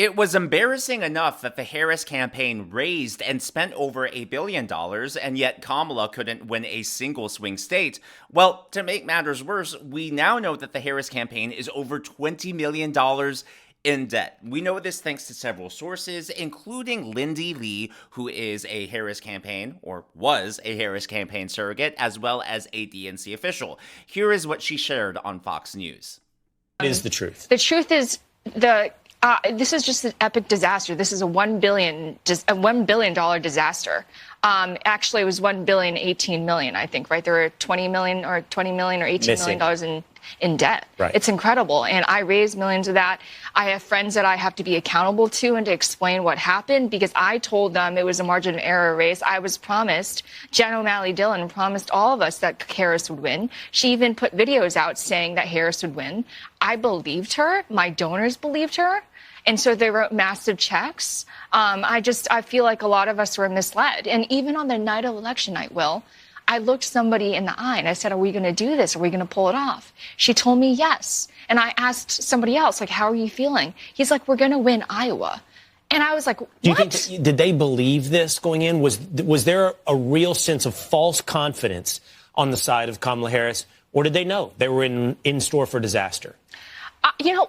It was embarrassing enough that the Harris campaign raised and spent over $1 billion, and yet Kamala couldn't win a single swing state. Well, to make matters worse, we now know that the Harris campaign is over $20 million in debt. We know this thanks to several sources, including Lindy Lee, who is a Harris campaign, or was a Harris campaign surrogate, as well as a DNC official. Here is what she shared on Fox News. What is the truth? The truth is this is just an epic disaster. This is a $1 billion disaster. Actually, it was $1.018 billion, I think, right? There were $20 million or $18 million in debt. Right. It's incredible. And I raised millions of that. I have friends that I have to be accountable to and to explain what happened because I told them it was a margin of error race. I was promised, Jen O'Malley Dillon promised all of us that Harris would win. She even put videos out saying that Harris would win. I believed her. My donors believed her. And so they wrote massive checks. I feel like a lot of us were misled. And even on the night of election night, Will, I looked somebody in the eye and I said, are we going to do this? Are we going to pull it off? She told me yes. And I asked somebody else, like, how are you feeling? He's like, we're going to win Iowa. And I was like, what? Do you think, did they believe this going in? Was there a real sense of false confidence on the side of Kamala Harris? Or did they know they were in store for disaster?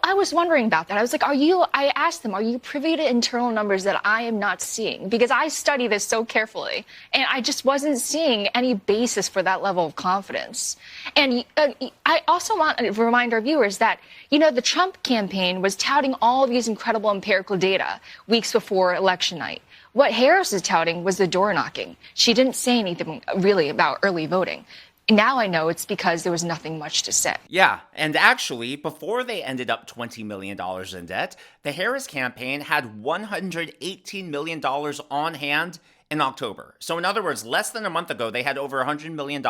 I was wondering about that. I was like, I asked them, are you privy to internal numbers that I am not seeing? Because I study this so carefully, and I just wasn't seeing any basis for that level of confidence. And I also want to remind our viewers that, the Trump campaign was touting all of these incredible empirical data weeks before election night. What Harris is touting was the door knocking. She didn't say anything really about early voting. Now I know it's because there was nothing much to say. Yeah, and actually, before they ended up $20 million in debt, the Harris campaign had $118 million on hand in October. So in other words, less than a month ago, they had over $100 million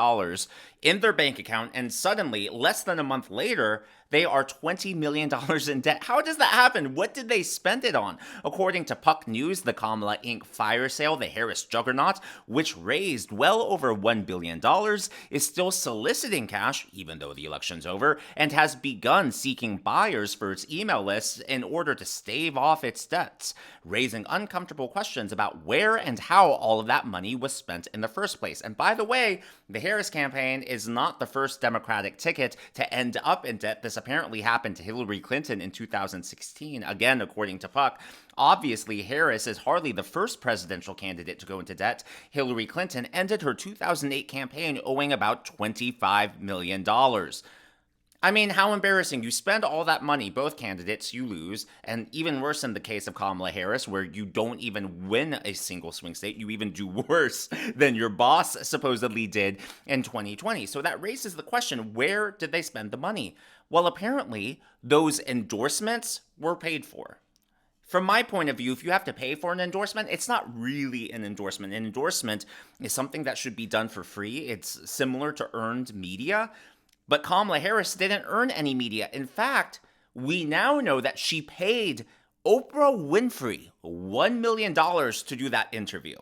in their bank account, and suddenly, less than a month later, they are $20 million in debt. How does that happen? What did they spend it on? According to Puck News, the Kamala Inc. fire sale, the Harris juggernaut, which raised well over $1 billion, is still soliciting cash, even though the election's over, and has begun seeking buyers for its email lists in order to stave off its debts, raising uncomfortable questions about where and how all of that money was spent in the first place. And by the way, the Harris campaign is not the first Democratic ticket to end up in debt. This apparently happened to Hillary Clinton in 2016, again, according to Puck. Obviously, Harris is hardly the first presidential candidate to go into debt. Hillary Clinton ended her 2008 campaign owing about $25 million. I mean, how embarrassing. You spend all that money, both candidates, you lose, and even worse in the case of Kamala Harris, where you don't even win a single swing state, you even do worse than your boss supposedly did in 2020. So that raises the question, where did they spend the money? Well, apparently, those endorsements were paid for. From my point of view, if you have to pay for an endorsement, it's not really an endorsement. An endorsement is something that should be done for free. It's similar to earned media. But Kamala Harris didn't earn any media. In fact, we now know that she paid Oprah Winfrey $1 million to do that interview.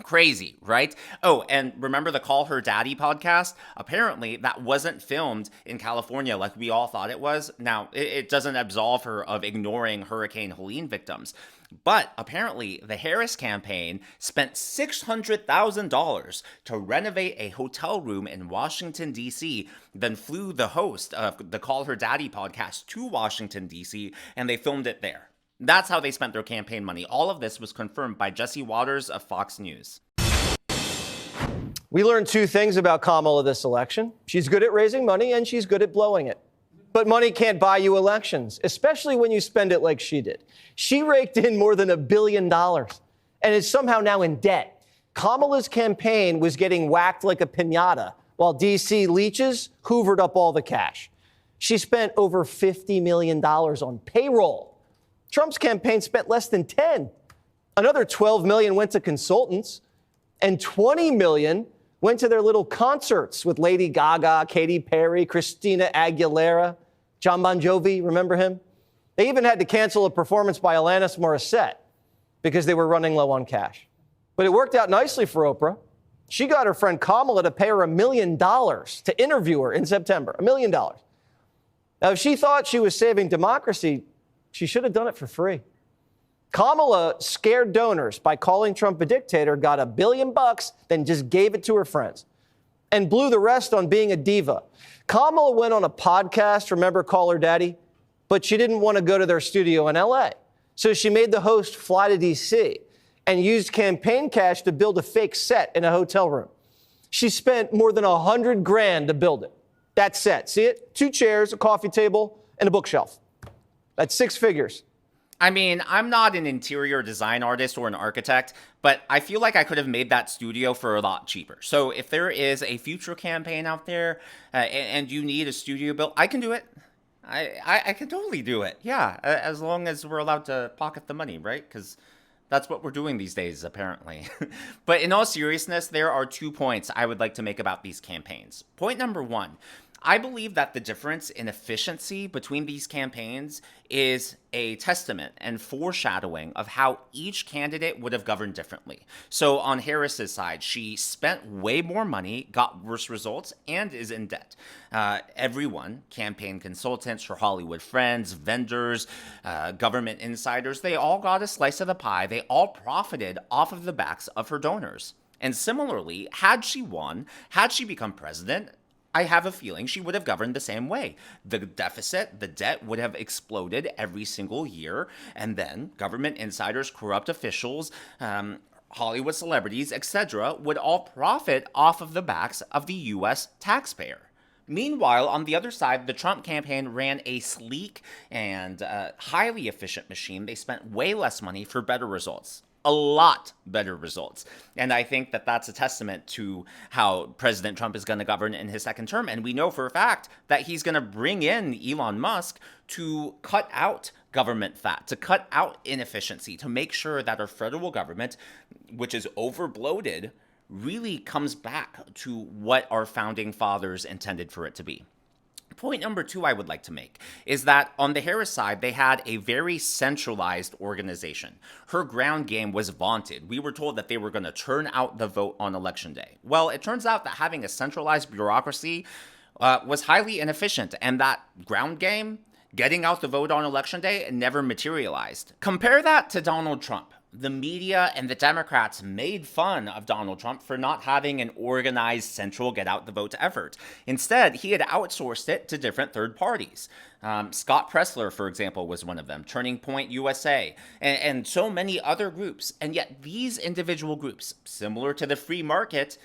Crazy, right? Oh, and remember the Call Her Daddy podcast? Apparently, that wasn't filmed in California like we all thought it was. Now, it doesn't absolve her of ignoring Hurricane Helene victims. But apparently, the Harris campaign spent $600,000 to renovate a hotel room in Washington, D.C., then flew the host of the Call Her Daddy podcast to Washington, D.C., and they filmed it there. That's how they spent their campaign money. All of this was confirmed by Jesse Waters of Fox News. We learned two things about Kamala this election. She's good at raising money and she's good at blowing it. But money can't buy you elections, especially when you spend it like she did. She raked in more than $1 billion and is somehow now in debt. Kamala's campaign was getting whacked like a piñata while D.C. leeches hoovered up all the cash. She spent over $50 million on payroll. Trump's campaign spent less than 10. Another 12 million went to consultants, and 20 million went to their little concerts with Lady Gaga, Katy Perry, Christina Aguilera, John Bon Jovi, remember him? They even had to cancel a performance by Alanis Morissette because they were running low on cash. But it worked out nicely for Oprah. She got her friend Kamala to pay her $1 million to interview her in September, $1 million. Now, if she thought she was saving democracy, she should have done it for free. Kamala scared donors by calling Trump a dictator, got $1 billion, then just gave it to her friends and blew the rest on being a diva. Kamala went on a podcast, remember Call Her Daddy? But she didn't want to go to their studio in LA. So she made the host fly to DC and used campaign cash to build a fake set in a hotel room. She spent more than $100,000 to build it. That set, see it? 2 chairs, a coffee table, and a bookshelf. That's 6 figures. I mean, I'm not an interior design artist or an architect, but I feel like I could have made that studio for a lot cheaper. So if there is a future campaign out there and you need a studio built, I can do it. I can totally do it. Yeah, as long as we're allowed to pocket the money, right? Because that's what we're doing these days, apparently. But in all seriousness, there are 2 points I would like to make about these campaigns. Point number 1. I believe that the difference in efficiency between these campaigns is a testament and foreshadowing of how each candidate would have governed differently. So on Harris's side, she spent way more money, got worse results, and is in debt. Everyone, campaign consultants, her Hollywood friends, vendors, government insiders, they all got a slice of the pie. They all profited off of the backs of her donors. And similarly, had she won, had she become president, I have a feeling she would have governed the same way. The deficit, the debt would have exploded every single year, and then government insiders, corrupt officials, Hollywood celebrities, etc., would all profit off of the backs of the U.S. taxpayer. Meanwhile, on the other side, the Trump campaign ran a sleek and highly efficient machine. They spent way less money for better results. A lot better results. And I think that that's a testament to how President Trump is going to govern in his second term. And we know for a fact that he's going to bring in Elon Musk to cut out government fat, to cut out inefficiency, to make sure that our federal government, which is overbloated, really comes back to what our founding fathers intended for it to be. Point number 2 I would like to make is that on the Harris side, they had a very centralized organization. Her ground game was vaunted. We were told that they were going to turn out the vote on election day. Well, it turns out that having a centralized bureaucracy was highly inefficient, and that ground game, getting out the vote on election day, never materialized. Compare that to Donald Trump. The media and the Democrats made fun of Donald Trump for not having an organized central get-out-the-vote effort. Instead, he had outsourced it to different third parties. Scott Presler, for example, was one of them, Turning Point USA, and so many other groups. And yet these individual groups, similar to the free market,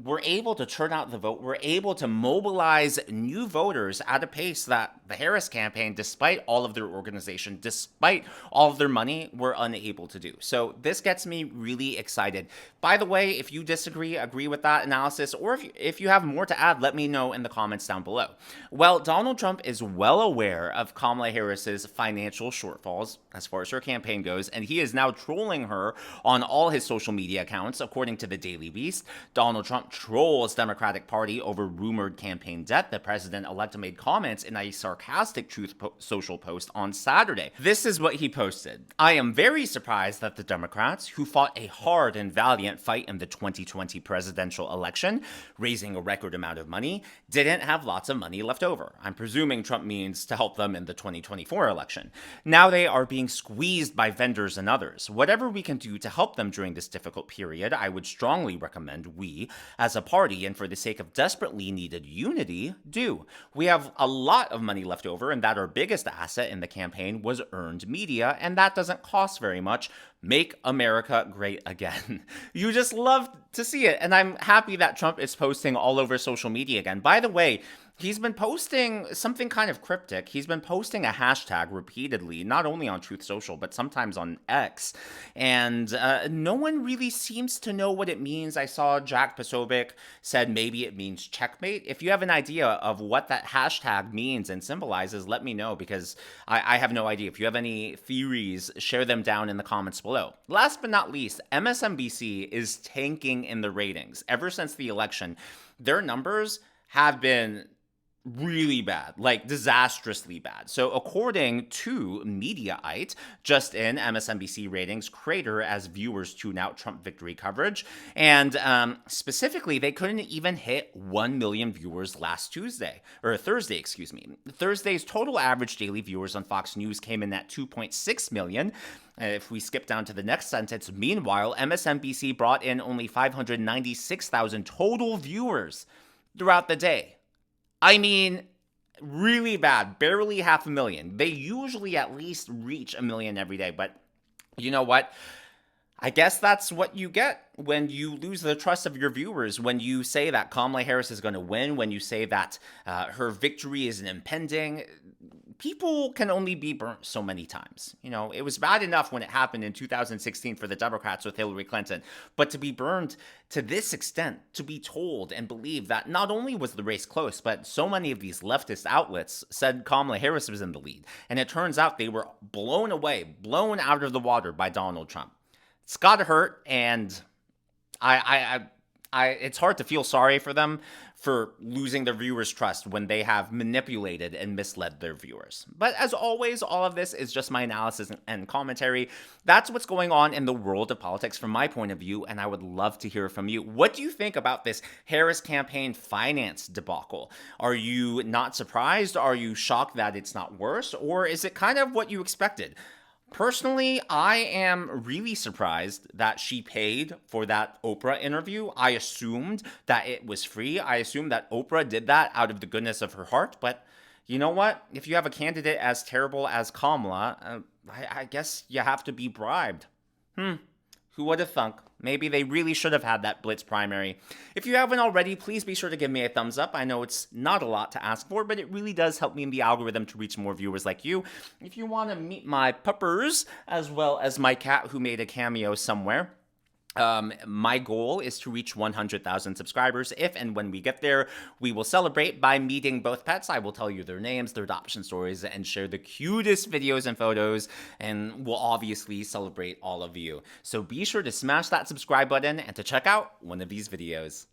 were able to turn out the vote, were able to mobilize new voters at a pace that the Harris campaign, despite all of their organization, despite all of their money, were unable to do. So this gets me really excited. By the way, if you disagree, agree with that analysis, or if you have more to add, let me know in the comments down below. Well, Donald Trump is well aware of Kamala Harris's financial shortfalls as far as her campaign goes, and he is now trolling her on all his social media accounts. According to the Daily Beast, Donald Trump trolls Democratic Party over rumored campaign debt. The president-elect made comments in a sarcastic Truth Social post on Saturday. This is what he posted. "I am very surprised that the Democrats, who fought a hard and valiant fight in the 2020 presidential election, raising a record amount of money, didn't have lots of money left over. I'm presuming Trump means to help them in the 2024 election. Now they are being squeezed by vendors and others. Whatever we can do to help them during this difficult period, I would strongly recommend we, as a party and for the sake of desperately needed unity, do. We have a lot of money left over, and that our biggest asset in the campaign was earned media, and that doesn't cost very much. Make America great again." You just love to see it, and I'm happy that Trump is posting all over social media again. By the way, he's been posting something kind of cryptic. He's been posting a hashtag repeatedly, not only on Truth Social, but sometimes on X. And no one really seems to know what it means. I saw Jack Posobiec said maybe it means checkmate. If you have an idea of what that hashtag means and symbolizes, let me know, because I have no idea. If you have any theories, share them down in the comments below. Last but not least, MSNBC is tanking in the ratings. Ever since the election, their numbers have been really bad, like disastrously bad. So according to Mediaite, just in, MSNBC ratings crater as viewers tune out Trump victory coverage. And specifically, they couldn't even hit 1 million viewers last Thursday. Thursday's total average daily viewers on Fox News came in at 2.6 million. If we skip down to the next sentence, meanwhile, MSNBC brought in only 596,000 total viewers throughout the day. I mean, really bad, barely 500,000. They usually at least reach 1 million every day, but you know what? I guess that's what you get when you lose the trust of your viewers, when you say that Kamala Harris is going to win, when you say that her victory is impending. People can only be burnt so many times. You know, it was bad enough when it happened in 2016 for the Democrats with Hillary Clinton, but to be burned to this extent, to be told and believe that not only was the race close, but so many of these leftist outlets said Kamala Harris was in the lead, and it turns out they were blown away, blown out of the water by Donald Trump. It's gotta hurt, and it's hard to feel sorry for them for losing their viewers' trust when they have manipulated and misled their viewers. But as always, all of this is just my analysis and commentary. That's what's going on in the world of politics from my point of view, and I would love to hear from you. What do you think about this Harris campaign finance debacle? Are you not surprised? Are you shocked that it's not worse? Or is it kind of what you expected? Personally, I am really surprised that she paid for that Oprah interview. I assumed that it was free. I assumed that Oprah did that out of the goodness of her heart. But you know what? If you have a candidate as terrible as Kamala, I guess you have to be bribed. Who would have thunk? Maybe they really should have had that Blitz primary. If you haven't already, please be sure to give me a thumbs up. I know it's not a lot to ask for, but it really does help me in the algorithm to reach more viewers like you. If you want to meet my puppers, as well as my cat who made a cameo somewhere, my goal is to reach 100,000 subscribers. If and when we get there, we will celebrate by meeting both pets. I will tell you their names, their adoption stories, and share the cutest videos and photos, and we'll obviously celebrate all of you. So be sure to smash that subscribe button and to check out one of these videos.